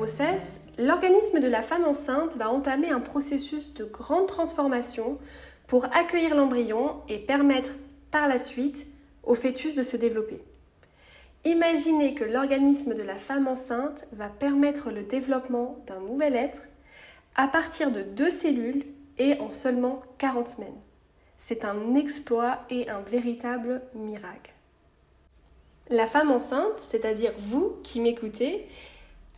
grossesse, l'organisme de la femme enceinte va entamer un processus de grande transformation pour accueillir l'embryon et permettre par la suite au fœtus de se développer. Imaginez que l'organisme de la femme enceinte va permettre le développement d'un nouvel être à partir de 2 cellules et en seulement 40 semaines. C'est un exploit et un véritable miracle. La femme enceinte, c'est-à-dire vous qui m'écoutez,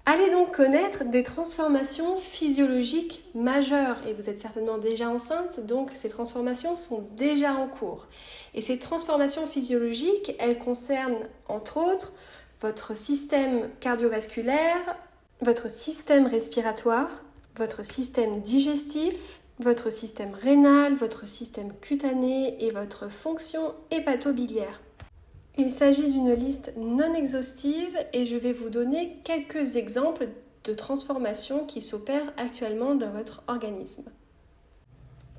allez donc connaître des transformations physiologiques majeures et vous êtes certainement déjà enceinte, donc ces transformations sont déjà en cours. Et ces transformations physiologiques, elles concernent entre autres votre système cardiovasculaire, votre système respiratoire, votre système digestif, votre système rénal, votre système cutané et votre fonction hépato-biliaire. Il s'agit d'une liste non exhaustive et je vais vous donner quelques exemples de transformations qui s'opèrent actuellement dans votre organisme.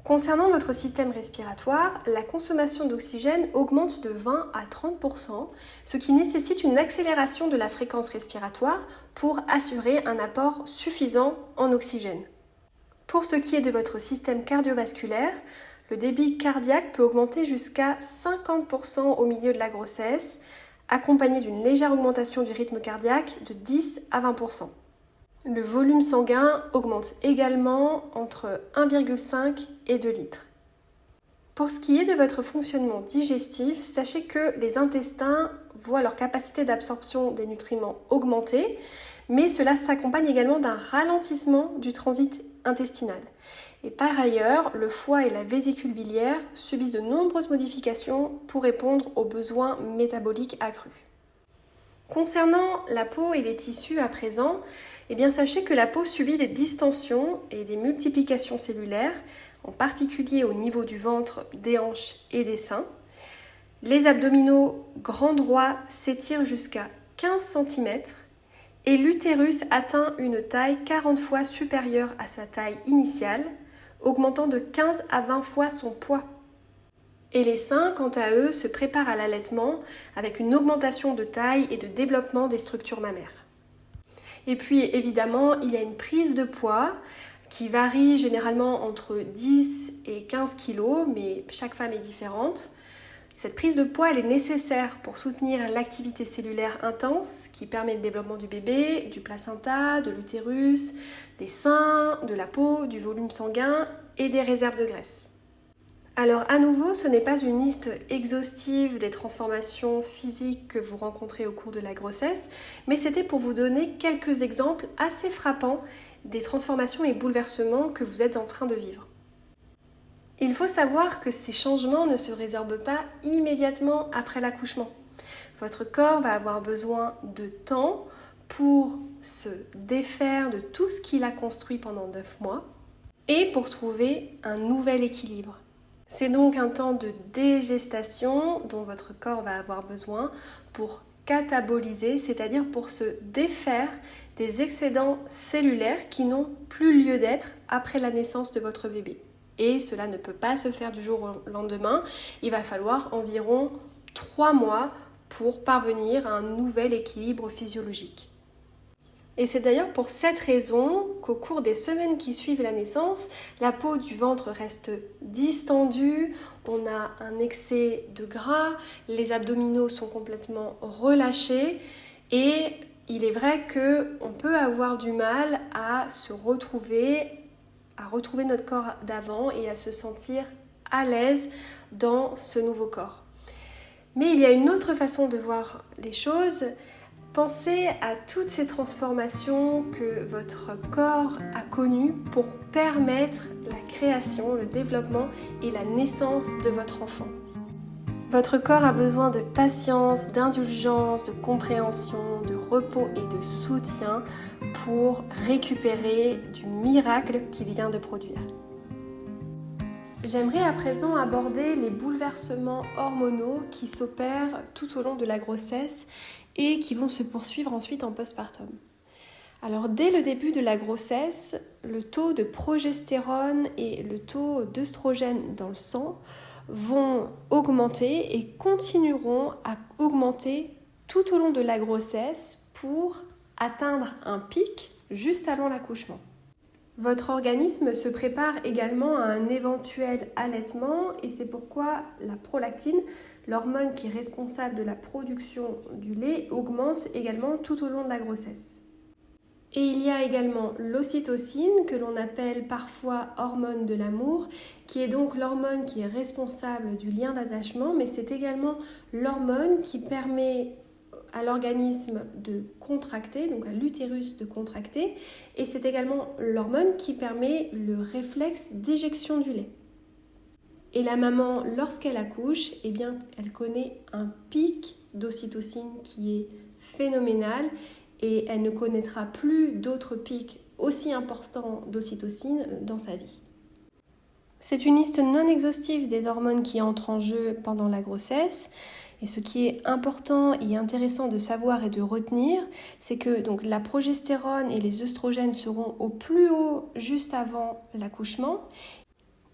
Concernant votre système respiratoire, la consommation d'oxygène augmente de 20 à 30%, ce qui nécessite une accélération de la fréquence respiratoire pour assurer un apport suffisant en oxygène. Pour ce qui est de votre système cardiovasculaire, le débit cardiaque peut augmenter jusqu'à 50% au milieu de la grossesse, accompagné d'une légère augmentation du rythme cardiaque de 10 à 20%. Le volume sanguin augmente également entre 1,5 et 2 litres. Pour ce qui est de votre fonctionnement digestif, sachez que les intestins voient leur capacité d'absorption des nutriments augmenter, mais cela s'accompagne également d'un ralentissement du transit intestinal. Et par ailleurs, le foie et la vésicule biliaire subissent de nombreuses modifications pour répondre aux besoins métaboliques accrus. Concernant la peau et les tissus à présent, sachez que la peau subit des distensions et des multiplications cellulaires, en particulier au niveau du ventre, des hanches et des seins. Les abdominaux grands droits s'étirent jusqu'à 15 cm et l'utérus atteint une taille 40 fois supérieure à sa taille initiale, augmentant de 15 à 20 fois son poids. Et les seins, quant à eux, se préparent à l'allaitement avec une augmentation de taille et de développement des structures mammaires. Et puis évidemment, il y a une prise de poids qui varie généralement entre 10 et 15 kg, mais chaque femme est différente. Cette prise de poids, elle est nécessaire pour soutenir l'activité cellulaire intense qui permet le développement du bébé, du placenta, de l'utérus, des seins, de la peau, du volume sanguin et des réserves de graisse. Alors à nouveau, ce n'est pas une liste exhaustive des transformations physiques que vous rencontrez au cours de la grossesse, mais c'était pour vous donner quelques exemples assez frappants des transformations et bouleversements que vous êtes en train de vivre. Il faut savoir que ces changements ne se résorbent pas immédiatement après l'accouchement. Votre corps va avoir besoin de temps pour se défaire de tout ce qu'il a construit pendant 9 mois et pour trouver un nouvel équilibre. C'est donc un temps de dégestation dont votre corps va avoir besoin pour cataboliser, c'est-à-dire pour se défaire des excédents cellulaires qui n'ont plus lieu d'être après la naissance de votre bébé. Et cela ne peut pas se faire du jour au lendemain. Il va falloir environ 3 mois pour parvenir à un nouvel équilibre physiologique. Et c'est d'ailleurs pour cette raison qu'au cours des semaines qui suivent la naissance, la peau du ventre reste distendue, on a un excès de gras, les abdominaux sont complètement relâchés et il est vrai qu'on peut avoir du mal à retrouver notre corps d'avant et à se sentir à l'aise dans ce nouveau corps. Mais il y a une autre façon de voir les choses. Pensez à toutes ces transformations que votre corps a connues pour permettre la création, le développement et la naissance de votre enfant. Votre corps a besoin de patience, d'indulgence, de compréhension, de repos et de soutien pour récupérer du miracle qu'il vient de produire. J'aimerais à présent aborder les bouleversements hormonaux qui s'opèrent tout au long de la grossesse et qui vont se poursuivre ensuite en postpartum. Alors dès le début de la grossesse, le taux de progestérone et le taux d'œstrogène dans le sang vont augmenter et continueront à augmenter tout au long de la grossesse pour atteindre un pic juste avant l'accouchement. Votre organisme se prépare également à un éventuel allaitement et c'est pourquoi la prolactine, l'hormone qui est responsable de la production du lait, augmente également tout au long de la grossesse. Et il y a également l'ocytocine, que l'on appelle parfois hormone de l'amour, qui est donc l'hormone qui est responsable du lien d'attachement, mais c'est également l'hormone qui permet à l'organisme de contracter, donc à l'utérus de contracter, et c'est également l'hormone qui permet le réflexe d'éjection du lait. Et la maman, lorsqu'elle accouche, eh bien, elle connaît un pic d'ocytocine qui est phénoménal, et elle ne connaîtra plus d'autres pics aussi importants d'ocytocine dans sa vie. C'est une liste non exhaustive des hormones qui entrent en jeu pendant la grossesse. Et ce qui est important et intéressant de savoir et de retenir, c'est que donc, la progestérone et les œstrogènes seront au plus haut juste avant l'accouchement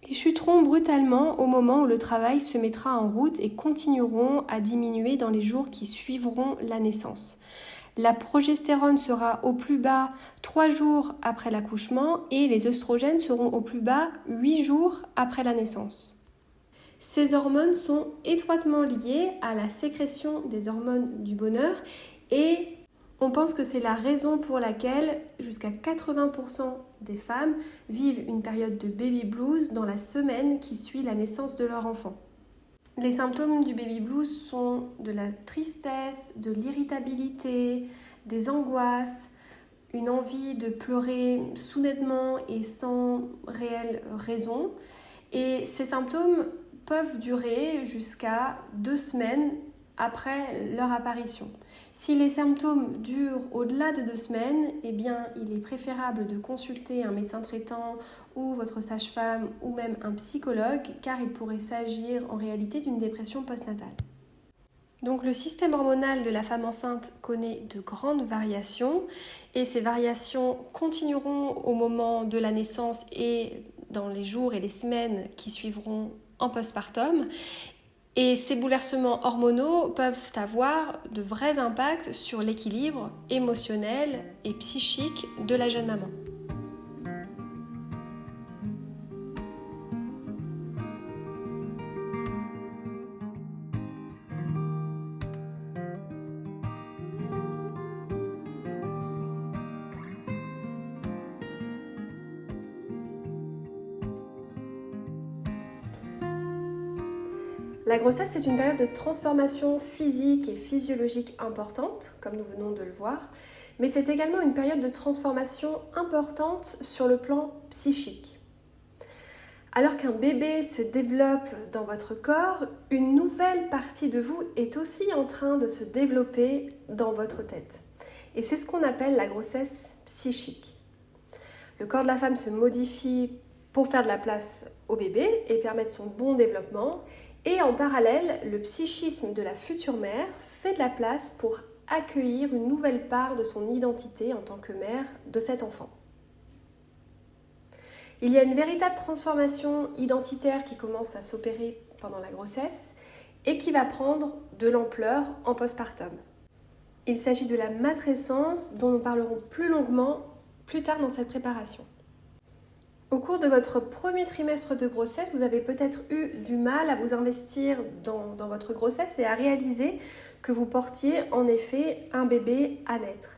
et chuteront brutalement au moment où le travail se mettra en route et continueront à diminuer dans les jours qui suivront la naissance. La progestérone sera au plus bas 3 jours après l'accouchement et les œstrogènes seront au plus bas 8 jours après la naissance. Ces hormones sont étroitement liées à la sécrétion des hormones du bonheur et on pense que c'est la raison pour laquelle jusqu'à 80% des femmes vivent une période de baby blues dans la semaine qui suit la naissance de leur enfant. Les symptômes du baby blues sont de la tristesse, de l'irritabilité, des angoisses, une envie de pleurer soudainement et sans réelle raison. Et ces symptômes peuvent durer jusqu'à 2 semaines après leur apparition. Si les symptômes durent au-delà de 2 semaines, eh bien, il est préférable de consulter un médecin traitant ou votre sage-femme ou même un psychologue car il pourrait s'agir en réalité d'une dépression postnatale. Donc le système hormonal de la femme enceinte connaît de grandes variations et ces variations continueront au moment de la naissance et dans les jours et les semaines qui suivront en postpartum. Et ces bouleversements hormonaux peuvent avoir de vrais impacts sur l'équilibre émotionnel et psychique de la jeune maman. La grossesse est une période de transformation physique et physiologique importante, comme nous venons de le voir, mais c'est également une période de transformation importante sur le plan psychique. Alors qu'un bébé se développe dans votre corps, une nouvelle partie de vous est aussi en train de se développer dans votre tête. Et c'est ce qu'on appelle la grossesse psychique. Le corps de la femme se modifie pour faire de la place au bébé et permettre son bon développement. Et en parallèle, le psychisme de la future mère fait de la place pour accueillir une nouvelle part de son identité en tant que mère de cet enfant. Il y a une véritable transformation identitaire qui commence à s'opérer pendant la grossesse et qui va prendre de l'ampleur en postpartum. Il s'agit de la matrescence dont nous parlerons plus longuement plus tard dans cette préparation. Au cours de votre premier trimestre de grossesse, vous avez peut-être eu du mal à vous investir dans votre grossesse et à réaliser que vous portiez en effet un bébé à naître.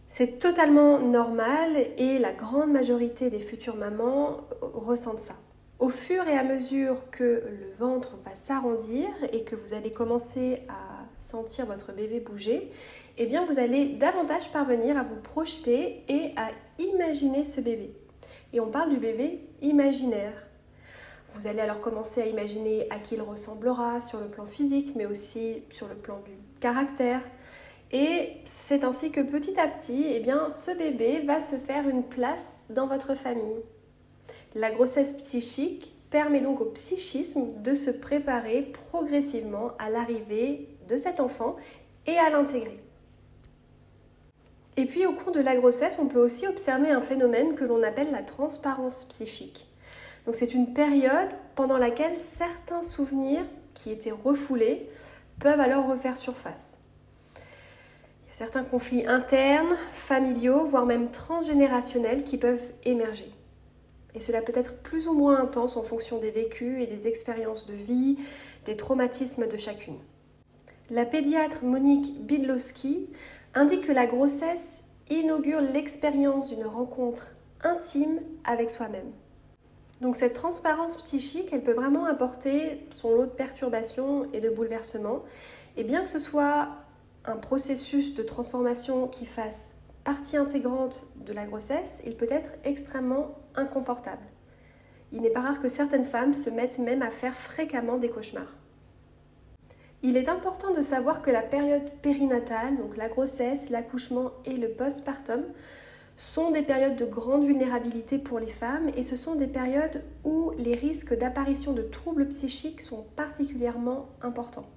C'est totalement normal et la grande majorité des futures mamans ressentent ça. Au fur et à mesure que le ventre va s'arrondir et que vous allez commencer à sentir votre bébé bouger, eh bien vous allez davantage parvenir à vous projeter et à imaginer ce bébé. Et on parle du bébé imaginaire. Vous allez alors commencer à imaginer à qui il ressemblera sur le plan physique, mais aussi sur le plan du caractère. Et c'est ainsi que petit à petit, eh bien, ce bébé va se faire une place dans votre famille. La grossesse psychique permet donc au psychisme de se préparer progressivement à l'arrivée de cet enfant et à l'intégrer. Et puis au cours de la grossesse, on peut aussi observer un phénomène que l'on appelle la transparence psychique. Donc c'est une période pendant laquelle certains souvenirs qui étaient refoulés peuvent alors refaire surface. Il y a certains conflits internes, familiaux, voire même transgénérationnels qui peuvent émerger. Et cela peut être plus ou moins intense en fonction des vécus et des expériences de vie, des traumatismes de chacune. La pédiatre Monique Bydlowski indique que la grossesse inaugure l'expérience d'une rencontre intime avec soi-même. Donc cette transparence psychique, elle peut vraiment apporter son lot de perturbations et de bouleversements. Et bien que ce soit un processus de transformation qui fasse partie intégrante de la grossesse, il peut être extrêmement inconfortable. Il n'est pas rare que certaines femmes se mettent même à faire fréquemment des cauchemars. Il est important de savoir que la période périnatale, donc la grossesse, l'accouchement et le postpartum, sont des périodes de grande vulnérabilité pour les femmes et ce sont des périodes où les risques d'apparition de troubles psychiques sont particulièrement importants.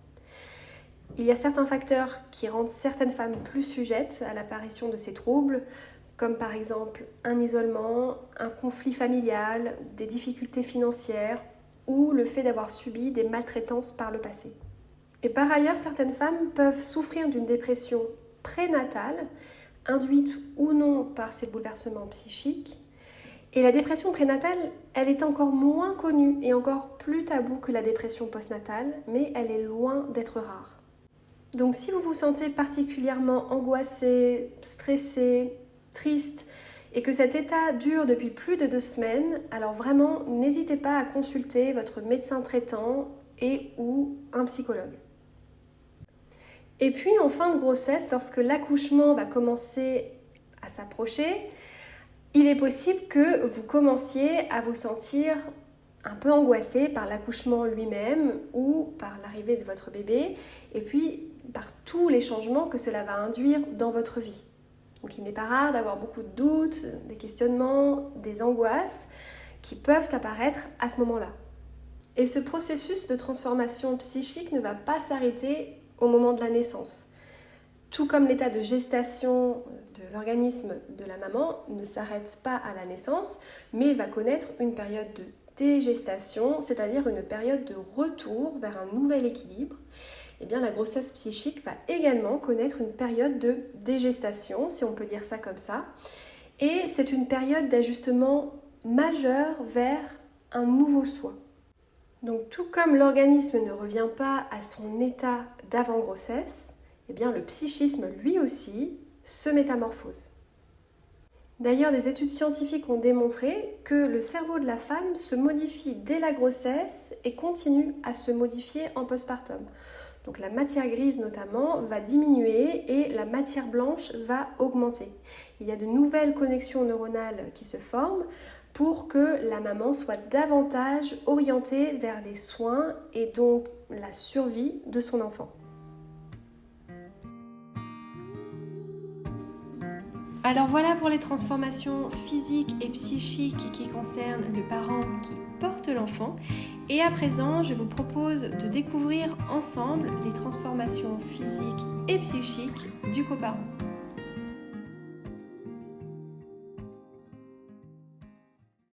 Il y a certains facteurs qui rendent certaines femmes plus sujettes à l'apparition de ces troubles, comme par exemple un isolement, un conflit familial, des difficultés financières ou le fait d'avoir subi des maltraitances par le passé. Et par ailleurs, certaines femmes peuvent souffrir d'une dépression prénatale, induite ou non par ces bouleversements psychiques. Et la dépression prénatale, elle est encore moins connue et encore plus taboue que la dépression postnatale, mais elle est loin d'être rare. Donc si vous vous sentez particulièrement angoissé, stressé, triste et que cet état dure depuis plus de 2 semaines, alors vraiment n'hésitez pas à consulter votre médecin traitant et ou un psychologue. Et puis en fin de grossesse, lorsque l'accouchement va commencer à s'approcher, il est possible que vous commenciez à vous sentir un peu angoissé par l'accouchement lui-même ou par l'arrivée de votre bébé et puis par tous les changements que cela va induire dans votre vie. Donc il n'est pas rare d'avoir beaucoup de doutes, des questionnements, des angoisses qui peuvent apparaître à ce moment-là. Et ce processus de transformation psychique ne va pas s'arrêter au moment de la naissance. Tout comme l'état de gestation de l'organisme de la maman ne s'arrête pas à la naissance, mais va connaître une période de dégestation, c'est-à-dire une période de retour vers un nouvel équilibre. Eh bien, la grossesse psychique va également connaître une période de dégestation, si on peut dire ça comme ça. Et c'est une période d'ajustement majeur vers un nouveau soi. Donc tout comme l'organisme ne revient pas à son état d'avant-grossesse, eh bien le psychisme lui aussi se métamorphose. D'ailleurs, des études scientifiques ont démontré que le cerveau de la femme se modifie dès la grossesse et continue à se modifier en postpartum. Donc la matière grise notamment va diminuer et la matière blanche va augmenter. Il y a de nouvelles connexions neuronales qui se forment pour que la maman soit davantage orientée vers les soins et donc la survie de son enfant. Alors voilà pour les transformations physiques et psychiques qui concernent le parent qui porte l'enfant. Et à présent, je vous propose de découvrir ensemble les transformations physiques et psychiques du coparent.